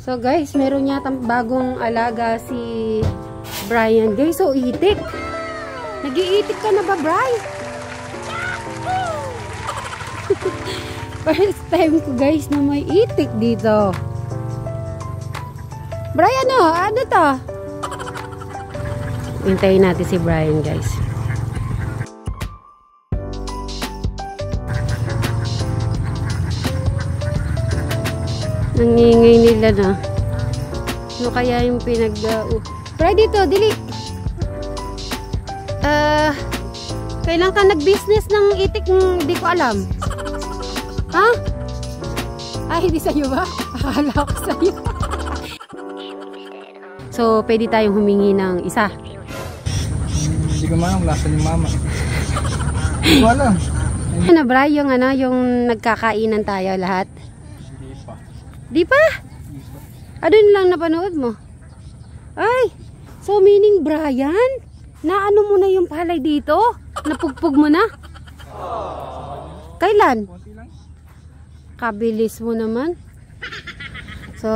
So guys, meron yatang bagong alaga si Brian. Guys, so itik. Nag-iitik ka na ba, Brian? First time ko guys na may itik dito. Brian, ano to? Hintayin natin si Brian, guys. Nangingay nila na. Ano kaya yung Brian, dito, dili. Kailan ka nag-business ng itik? Hindi ko alam. Ha? Ay, hindi sa'yo ba? Akala ko sa'yo. So, pwede tayong humingi ng isa. Hindi ko malang lasa ni mama. Hindi ko alam. Ano, Bri, yung nagkakainan tayo lahat? Hindi pa. Di pa? Ano lang napanood mo? Ay, so meaning Brian, naano mo na yung palay dito? Napugpug mo na? Kailan? Kabilis mo naman. So,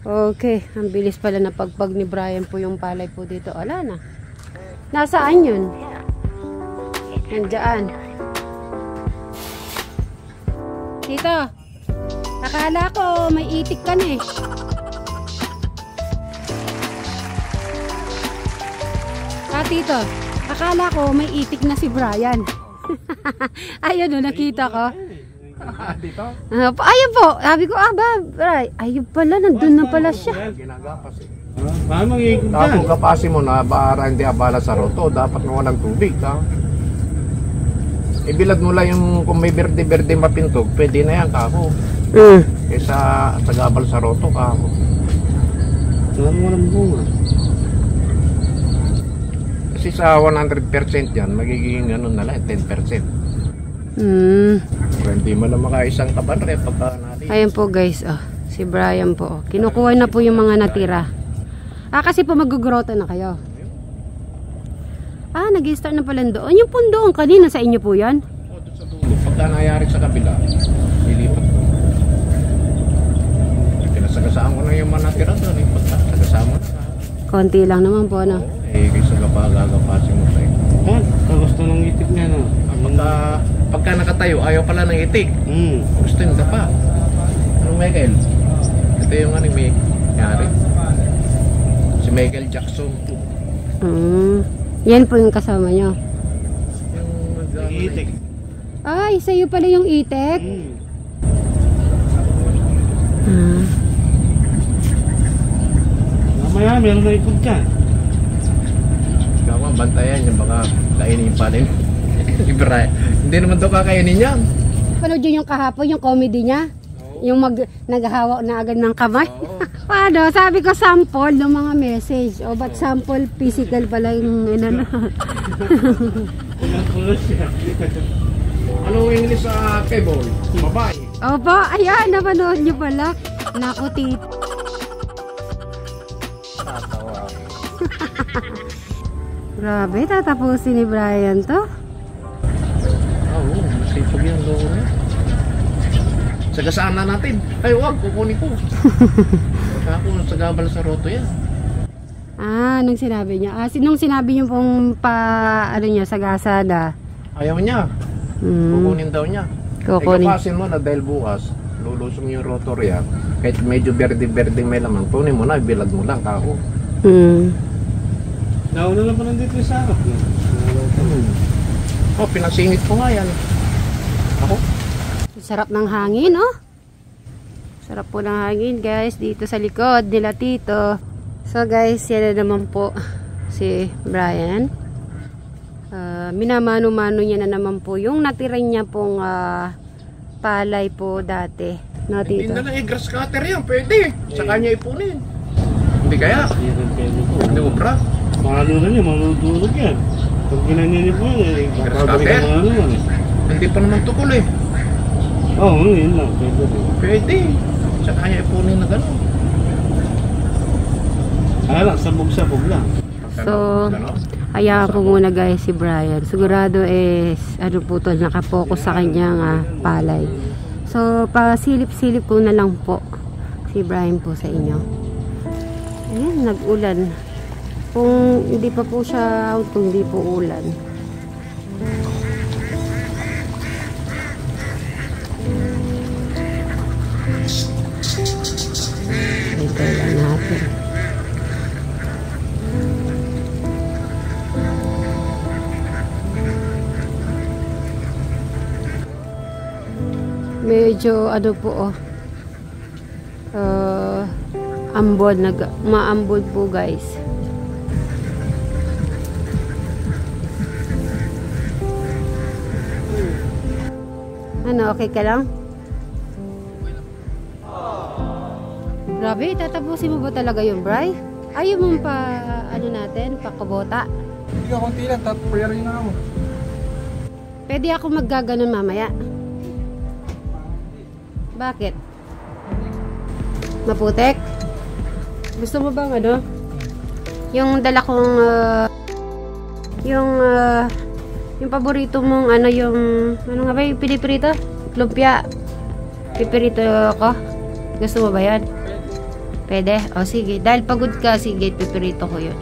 okay. Ang bilis pala na pagpag ni Brian po yung palay po dito. Ala na. Nasaan yun? Nandiyan. Tito, akala ko may itik ka na eh. Tito, akala ko may itik na si Brian. Ayun o, nakita ko. Dito? Ayun po, sabi ko, ayun pala, nandun na pala siya. Ginagapas eh. Kung kapasin mo na, para hindi abala sa roto, dapat nga walang tubig. Ibilad mo lang yung kung may berde-berde mapintog, pwede na yan kako. Kaysa tagabal sa roto kako. Walang bunga. Kasi sa 100% yan, magiging ano na lang, 10%. Pero hindi mo na makaisang kabanre pagka natin. Ayan po guys, si Brian po. Kinukuha na po yung mga natira. Kasi po mag-grotto na kayo. Nag-start na pala doon. Yung pundoon kanina sa inyo po yan? Doon sa dulo. Pagka nangyari sa kabila, lilipat ko. Pinasagasaan ko na yung mga natira doon. Pagkasagasaan mo na. Konti lang naman po, no? Kaysa gagapasin mo sa'yo. Gusto ng itik niya, no? Pagka nakatayo, ayaw pala ng itik. Gusto nyo pa. Anong Michael? Ito yung anime nangyari. Si Michael Jackson. Yan po yung kasama nyo. Yung itik. Sa'yo pala yung itik? Mamaya, meron na ikot dyan. Gawa, bantayan yung baka kainin pa rin. Hindi naman ito kakainin yan. Panood yun yung kahapon, yung comedy niya? Yung naghahawak na agad ng kamay? Paano? Sabi ko sample ng mga message. Ba't sample physical pala yung inano? Anong English sa cable? Babae. Opo, ayan, napanood nyo pala. Naku, tito. Grabe, tatapusin ni Brian to. Masipag yan doon. Sagasaan na natin. Ay, wag, kukunin ko. Ako, sagabal sa roto yan. Nung sinabi niya. Nung sinabi niyo pong sagasada. Ayaw niya. Kukunin daw niya. Kukunin. Kapasin mo na dahil bukas, lulusong yung rotor yan. Kahit medyo berde-berde may lamang, tunin mo na, bilad mo lang, kako. Nauna lang pa nandito yung sarap. Pinasingit ko nga yan. Ako. Sarap ng hangin, Sarap po ng hangin, guys, dito sa likod nila tito. So, guys, yan na naman po si Brian. Minamano-mano niya na naman po yung natira niya pong palay po dati. No, Hindi tito? na lang grass cutter yan, pwede. Sa kanya ipunin. Hindi kaya. Hindi ubra. Malunan niya, maludulog yan. Pag ginanya niya po yan, kakabalik ang naman Hindi pa naman tukol eh. Yun lang. Pwede. Sa kanya ipunin na gano'n. Sabog-sabog lang. So, hayaan po muna guys si Brian. Sigurado nakapokus sa kanyang palay. So, pasilip-silip po na lang po Si Brian po sa inyo. Ayan, nag-ulan. Kung hindi pa po siya, kung hindi po ulan. Ito lang natin. Medyo ano po ambon, maambon po guys. Ano, okay ka lang? Grabe, tatapusin mo ba talaga yung Bri? Ayaw mo pa, ano natin, pakabota? Hindi ka konti lang, tapos prayer na ako. Pwede ako maggaganon mamaya. Bakit? Maputek? Gusto mo bang ano? Yung dala kong yung paborito mong ano, yung ano nga ba yung piniprito? Lumpia. Pipirito ko. Gusto mo ba yan? Pwede? O sige. Dahil pagod ka, sige, pipirito ko yun.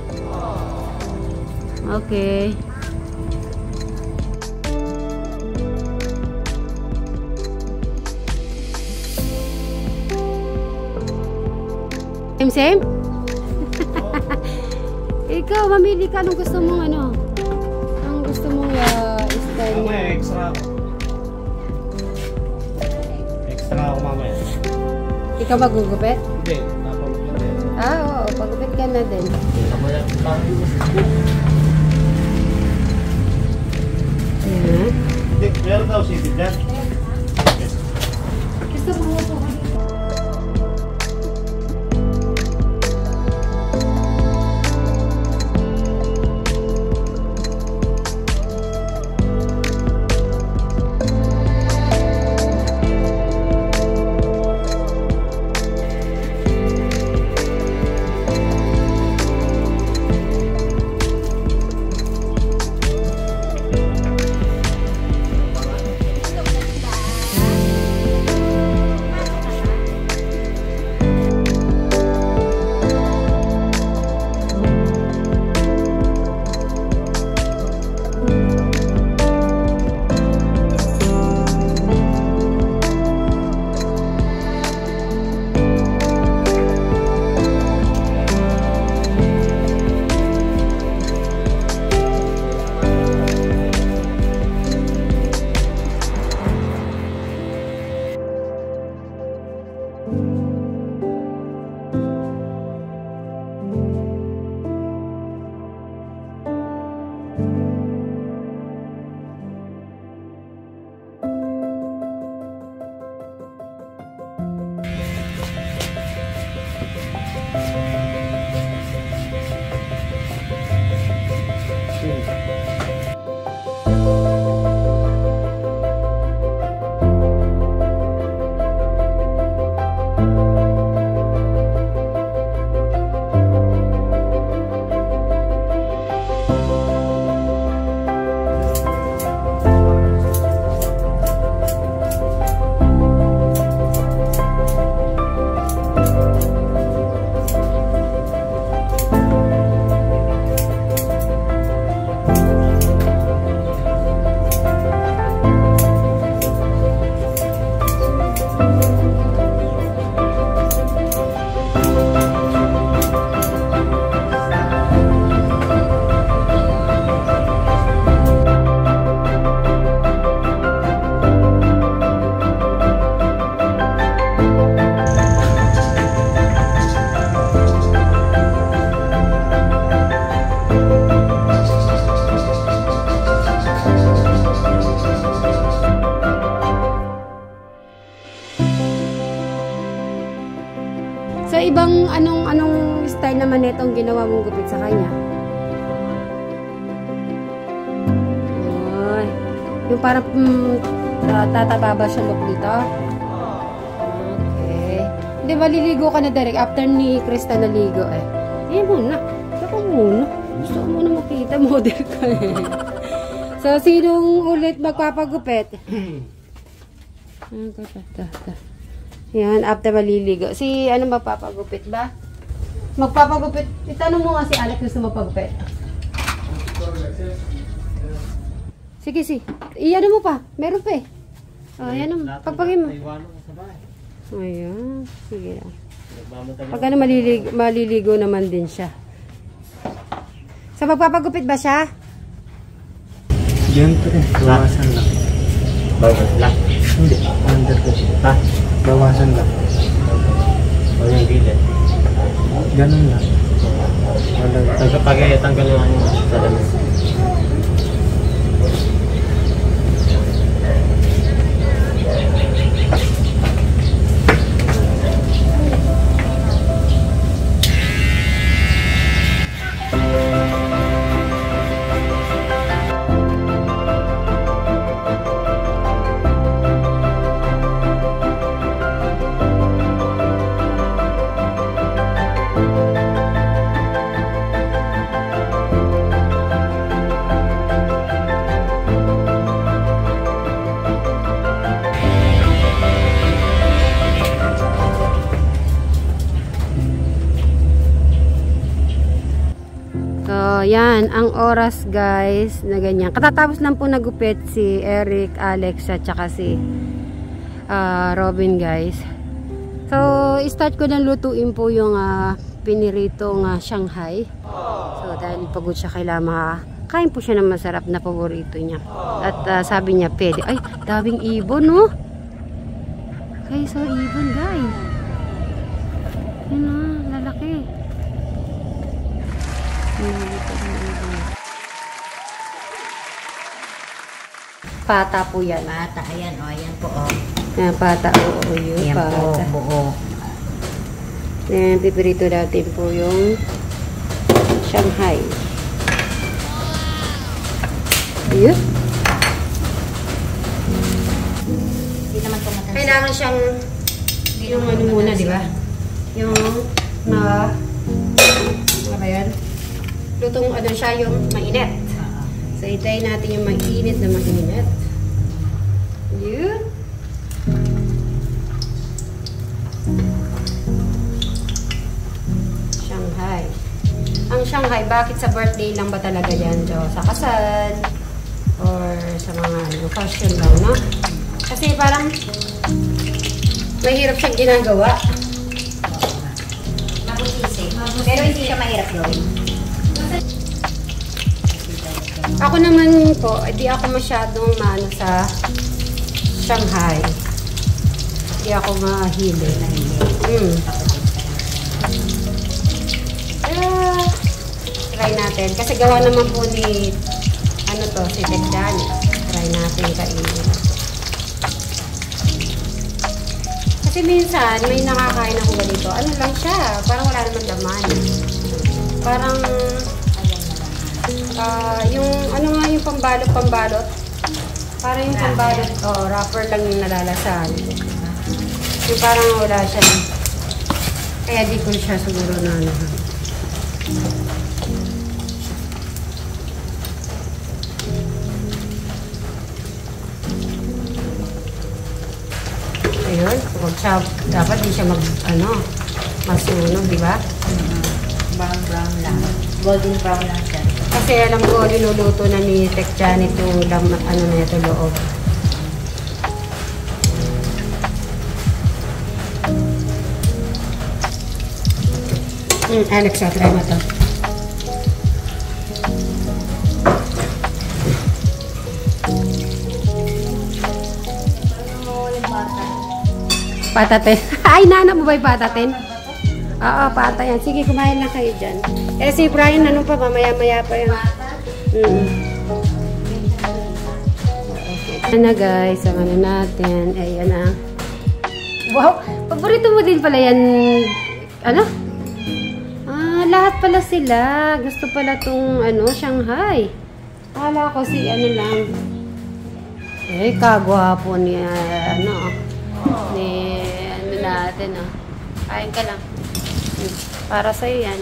Okay. Same? Ikaw, mamili ka nung gusto mong ano. Ang gusto mong style niya. Mamaya, extra ako. Extra ako mamaya. Ikaw magugupit? Hindi, napagupit din. Oo, pagupit ka na din. Mamaya, Ayan. hindi, meron daw sipit dyan. Gusto mo po. So, ibang anong style naman itong ginawa mong gupit sa kanya? Ay, yung parang tataba ba siya look dito? Okay. Hindi, maliligo ka na direct after ni Krista naligo eh. Eh muna. Saka muna. Gusto ko muna makita. Model ka eh. So, sinong ulit magpapagupit? Yan, after maliligo. Si, ano, mapapagupit ba? Magpapagupit. Itanong mo nga si Alex gusto mapagupit. Sige, si. Iyan mo pa. Meron pa eh. Oh, yan mo. Pagpagin mo. Ayan. Sige lang. Pag ano, maliligo naman din siya. So, magpapagupit ba siya? Diyan pa rin. Bawasan lang. Bawas lang. Hindi. Under ko. Ha? Bawasan lang. O yung gilid. Ganun lang. Tanggal lang sa lamin. So, yan. Ang oras, guys, na ganyan. Katatapos lang po nagupit si Eric, Alex, at saka si Robin, guys. So, start ko na lutuin po yung piniritong Shanghai. So, dahil pagod siya, kailangan makakain po siya ng masarap na paborito niya. At sabi niya, pwede. Ay, daming ibon, no? Okay, so ibon, guys. Yun na, lalaki. Pata po yan. Pata, ayan o, ayan po o. Ayan, pata, oo, yun, Ayan po, pata. buo. Ayan, pipirito natin po yung Shanghai. Ayun. Hindi naman tumatansin. Kailangan siyang yung ano muna, di ba? Yung ano ba yan? Lutong ano siya, yung mainit. So, itayin natin yung mainit na mainit. Yun. Shanghai. Ang Shanghai, bakit sa birthday lang ba talaga yan, Jo? Sa kasal? Or sa mga occasion lang, no? Kasi parang mahirap siyang ginagawa. Mabusisi. Pero hindi siya mahirap gawin. Ako naman po, hindi ako masyadong maano sa Shanghai. Hindi ako mahilig. Try natin. Kasi gawa naman po ni ano to, si Tek Dani. Try natin kainin. Kasi minsan, may nakakain ako ganito. Ano lang siya, parang wala naman laman. Parang yung ano nga yung pambalot. Parang yung pambalot, wrapper lang yung nalalasan. Yung parang wala siya. Kaya di ko siya siguro na ano. Ayun, huwag siya, dapat di siya masunog, di ba? Brown lang. Golden brown lang siya. Kasi alam ko, linuluto na ni Tek Janet yung ano na ito loob. Alex, try mo to. Pataten. Ay, nana mo ba yung pataten? Oo, pata yan. Sige, kumain lang kayo dyan. Eh, si Brian, ano pa, mamaya-maya pa yan. Ayan na guys, ang ano natin. Ayan na. Wow, paborito mo din pala yan. Ano? Lahat pala sila. Gusto pala tong, Shanghai. Akala ko si, lang. Eh, kagwapo ni, ni, natin, Kain ka lang. Para sa'yo yan.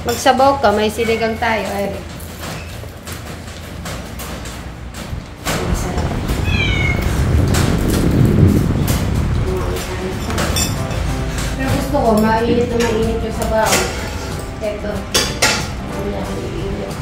Magsabaw ka, may siligang tayo. Ay. Masarap. gusto ko, mainit na mainit yung sabaw. Ito. Ayan, mainit.